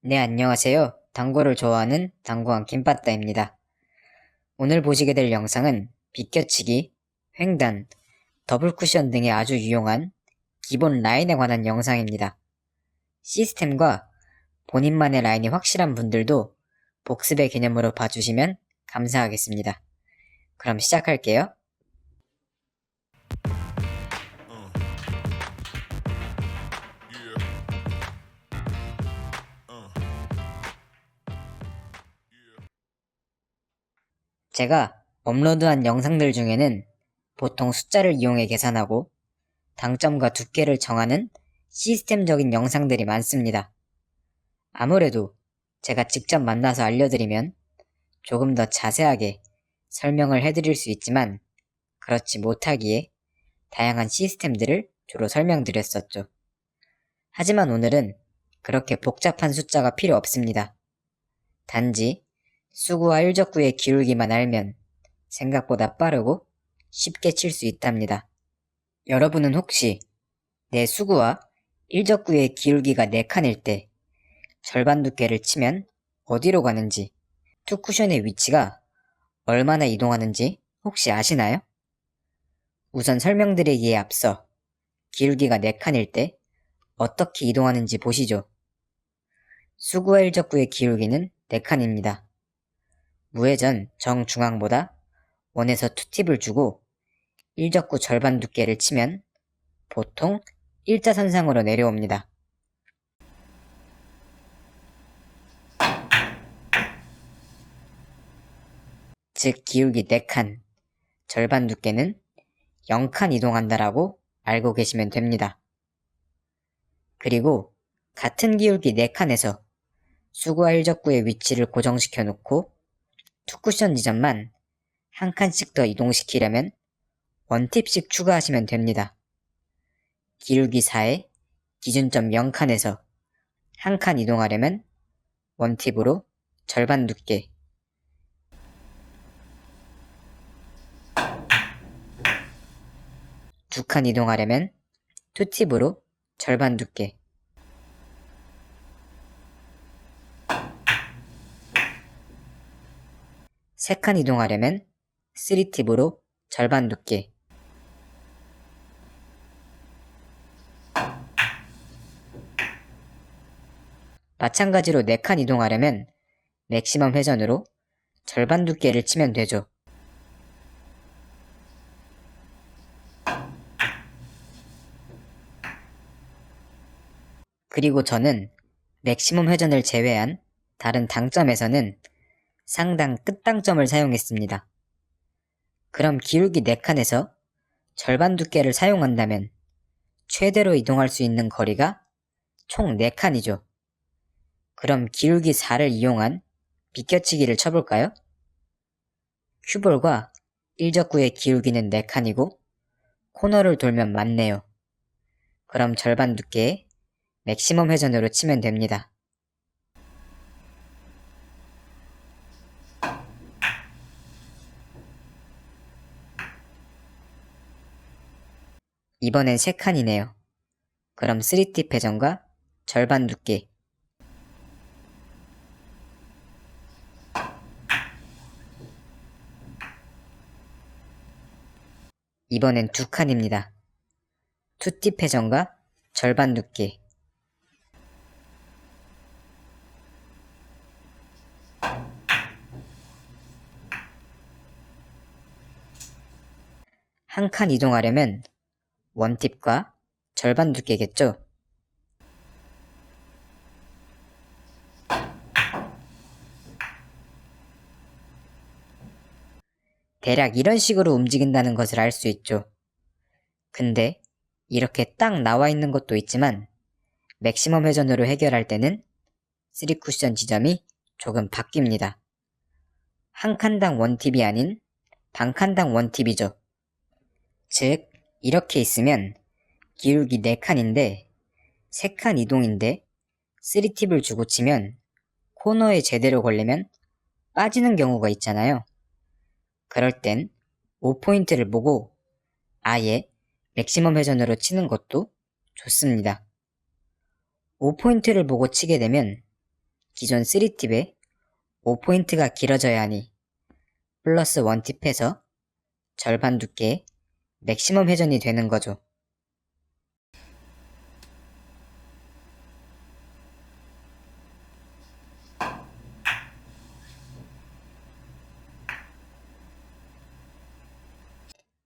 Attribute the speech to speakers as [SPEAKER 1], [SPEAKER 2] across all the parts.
[SPEAKER 1] 네, 안녕하세요. 당구를 좋아하는 당구왕 김빠따입니다. 오늘 보시게 될 영상은 비껴치기, 횡단, 더블 쿠션 등에 아주 유용한 기본 라인에 관한 영상입니다. 시스템과 본인만의 라인이 확실한 분들도 복습의 개념으로 봐주시면 감사하겠습니다. 그럼 시작할게요. 제가 업로드한 영상들 중에는 보통 숫자를 이용해 계산하고 당점과 두께를 정하는 시스템적인 영상들이 많습니다. 아무래도 제가 직접 만나서 알려드리면 조금 더 자세하게 설명을 해드릴 수 있지만 그렇지 못하기에 다양한 시스템들을 주로 설명드렸었죠. 하지만 오늘은 그렇게 복잡한 숫자가 필요 없습니다. 단지 수구와 일적구의 기울기만 알면 생각보다 빠르고 쉽게 칠 수 있답니다. 여러분은 혹시 내 수구와 일적구의 기울기가 4칸일 때 절반 두께를 치면 어디로 가는지, 투쿠션의 위치가 얼마나 이동하는지 혹시 아시나요? 우선 설명드리기에 앞서 기울기가 4칸일 때 어떻게 이동하는지 보시죠. 수구와 일적구의 기울기는 4칸입니다. 무회전 정중앙보다 1에서 2팁을 주고 일적구 절반 두께를 치면 보통 일자선상으로 내려옵니다. 즉 기울기 4칸, 절반 두께는 0칸 이동한다라고 알고 계시면 됩니다. 그리고 같은 기울기 4칸에서 수구와 일적구의 위치를 고정시켜 놓고 투쿠션 지점만 한 칸씩 더 이동시키려면 1팁씩 추가하시면 됩니다. 기울기 4에 기준점 0칸에서 한 칸 이동하려면 1팁으로 절반 두께, 두 칸 이동하려면 2팁으로 절반 두께, 세 칸 이동하려면 3팁으로 절반 두께, 마찬가지로 4칸 이동하려면 맥시멈 회전으로 절반 두께를 치면 되죠. 그리고 저는 맥시멈 회전을 제외한 다른 당점에서는 상당 끝당점을 사용했습니다. 그럼 기울기 4칸에서 절반 두께를 사용한다면 최대로 이동할 수 있는 거리가 총 4칸이죠. 그럼 기울기 4를 이용한 비껴치기를 쳐볼까요? 큐볼과 일적구의 기울기는 4칸이고 코너를 돌면 맞네요. 그럼 절반 두께에 맥시멈 회전으로 치면 됩니다. 이번엔 3칸이네요. 그럼 3팁 회전과 절반 두께, 이번엔 2칸입니다. 2팁 회전과 절반 두께, 한 칸 이동하려면 1팁과 절반 두께겠죠? 대략 이런 식으로 움직인다는 것을 알 수 있죠. 근데 이렇게 딱 나와 있는 것도 있지만 맥시멈 회전으로 해결할 때는 3쿠션 지점이 조금 바뀝니다. 한 칸당 1팁이 아닌 반 칸당 1팁이죠. 즉 이렇게 있으면 기울기 4칸인데 3칸 이동인데 3팁을 주고 치면 코너에 제대로 걸리면 빠지는 경우가 있잖아요. 그럴 땐 5포인트를 보고 아예 맥시멈 회전으로 치는 것도 좋습니다. 5포인트를 보고 치게 되면 기존 3팁에 5포인트가 길어져야 하니 플러스 1팁해서 절반 두께의 맥시멈 회전이 되는 거죠.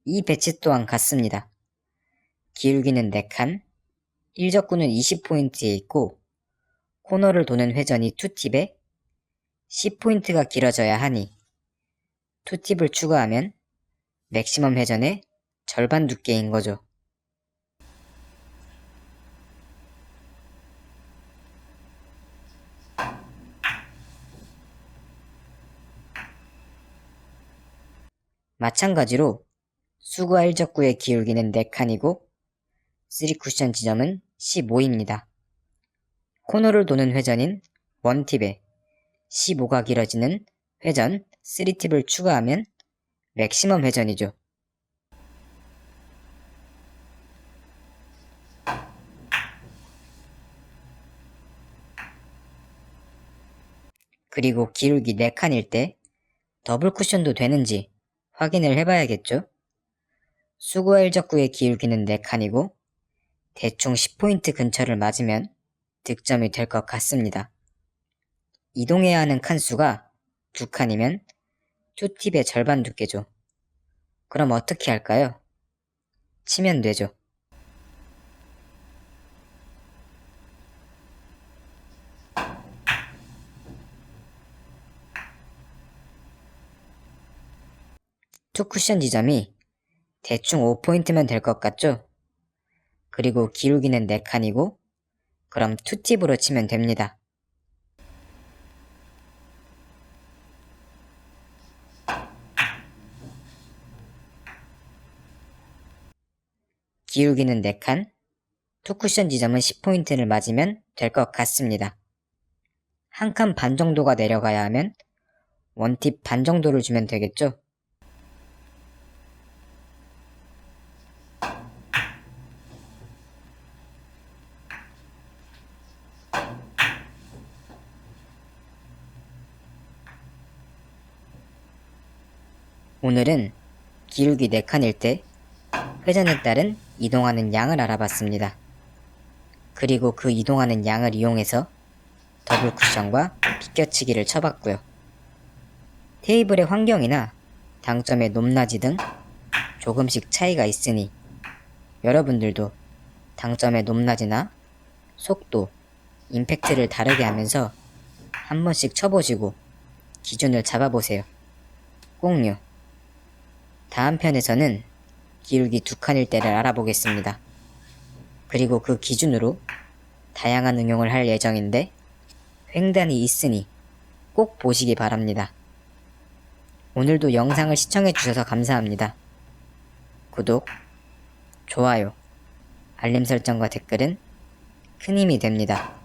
[SPEAKER 1] 이 배치 또한 같습니다. 기울기는 4칸, 일적구는 20포인트에 있고 코너를 도는 회전이 2팁에 10포인트가 길어져야 하니 2팁을 추가하면 맥시멈 회전의 절반 두께인 거죠. 마찬가지로 수구와 일적구의 기울기는 4칸이고 3쿠션 지점은 15입니다. 코너를 도는 회전인 1팁에 15가 길어지는 회전 3팁을 추가하면 맥시멈 회전이죠. 그리고 기울기 4칸일 때 더블 쿠션도 되는지 확인을 해봐야겠죠? 수구와 일적구의 기울기는 4칸이고 대충 10포인트 근처를 맞으면 득점이 될 것 같습니다. 이동해야 하는 칸수가 2칸이면 2팁의 절반 두께죠. 그럼 어떻게 할까요? 치면 되죠. 투 쿠션 지점이 대충 5포인트면 될 것 같죠? 그리고 기울기는 4칸이고 그럼 2팁으로 치면 됩니다. 기울기는 4칸, 투 쿠션 지점은 10포인트를 맞으면 될 것 같습니다. 한 칸 반 정도가 내려가야 하면 1팁 반 정도를 주면 되겠죠? 오늘은 기울기 4칸일 때 회전에 따른 이동하는 양을 알아봤습니다. 그리고 그 이동하는 양을 이용해서 더블 쿠션과 비껴치기를 쳐봤고요. 테이블의 환경이나 당점의 높낮이 등 조금씩 차이가 있으니 여러분들도 당점의 높낮이나 속도, 임팩트를 다르게 하면서 한 번씩 쳐보시고 기준을 잡아보세요. 꼭요. 다음 편에서는 기울기 2칸일 때를 알아보겠습니다. 그리고 그 기준으로 다양한 응용을 할 예정인데 횡단이 있으니 꼭 보시기 바랍니다. 오늘도 영상을 시청해주셔서 감사합니다. 구독, 좋아요, 알림 설정과 댓글은 큰 힘이 됩니다.